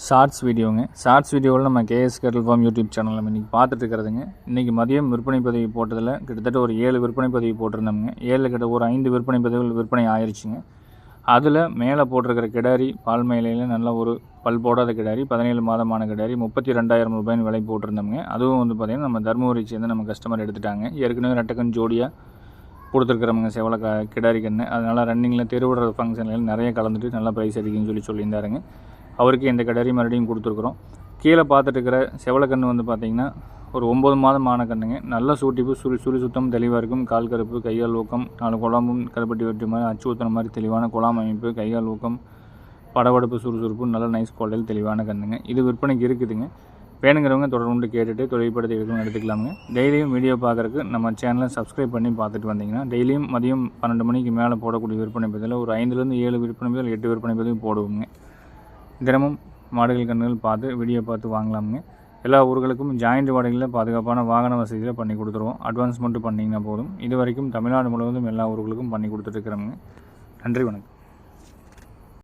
Shorts வீடியோங்க. Shorts வீடியோவில் நம்ம KS கேட்டல் ஃபார்ம் யூடியூப் சேனல் நம்ம இன்றைக்கி பார்த்துட்டு இருக்கிறதுங்க. இன்றைக்கி மதியம் விற்பனை பதிவு போட்டதில் கிட்டத்தட்ட ஒரு 7 விற்பனை பதிவு போட்டிருந்தோம்ங்க. 7 கிட்ட ஒரு 5 விற்பனை பதிவுகள் விற்பனை ஆயிடுச்சுங்க. அதில் மேலே போட்டிருக்கிற கிடாரி பால் மேலையில் நல்ல ஒரு பல் போடாத கிடாரி 17 மாதமான கிடாரி 32,000 ரூபாய்னு விலை போட்டிருந்தோம்ங்க. அதுவும் வந்து பார்த்திங்கன்னா நம்ம தருமபுரி சேர்ந்து நம்ம கஸ்டமர் எடுத்துட்டாங்க. ஏற்கனவே ரெட்டக்கன் ஜோடியாக கொடுத்துருக்குறவங்க செவலை கிடாரி கன்று. அதனால் ரன்னிங்கில் தெருவிடுற ஃபங்க்ஷனில் நிறைய கலந்துட்டு நல்லா ப்ரைஸ் அடிக்குன்னு சொல்லியிருந்தாருங்க. அவருக்கு இந்த கிடாரி மறுபடியும் கொடுத்துருக்குறோம். கீழே பார்த்துட்டு இருக்கிற செவலைக்கன்று வந்து பார்த்திங்கன்னா ஒரு 9 மாதமான கண்ணுங்க. நல்ல சூட்டிப்பு சுழி சுத்தம் தெளிவாக இருக்கும். கால் கருப்பு, கையால் ஊக்கம், 4 குழம்பும் கருப்பட்டி வெட்டி மாதிரி அச்சு ஊற்றுன மாதிரி தெளிவான குழாம் அமைப்பு, கையால் ஊக்கம், படவடுப்பு சுறுசுறுப்பு, நல்ல நைஸ் குவாலிட்டியில் தெளிவான கண்ணுங்க. இது விற்பனைக்கு இருக்குதுங்க. வேணுங்கிறவங்க தொடர்ந்து கேட்டுட்டு தொழில்படுத்தி எடுக்கணும் எடுத்துக்கலாமுங்க. டெய்லியும் வீடியோ பார்க்குறதுக்கு நம்ம சேனலை சப்ஸ்கிரைப் பண்ணி பார்த்துட்டு வந்தீங்கன்னா டெய்லியும் மதியம் 12 மணிக்கு மேலே போடக்கூடிய விற்பனை பதிவில் ஒரு 5லேருந்து 7 விற்பனை பதில் 8 விற்பனை பதிவு போடுவோங்க. தினமும் மாடுகள் கன்றுகள் பார்த்து வீடியோ பார்த்து வாங்கலாமுங்க. எல்லா ஊர்களுக்கும் ஜாயிண்ட் வாடகையில் பாதுகாப்பான வாகன வசதியில் பண்ணி கொடுத்துருவோம். அட்வான்ஸ் மட்டும் பண்ணிங்கன்னா போதும். இது வரைக்கும் தமிழ்நாடு முழுவதும் எல்லா ஊர்களுக்கும் பண்ணி கொடுத்துட்ருக்குறோமுங்க. நன்றி, வணக்கம்.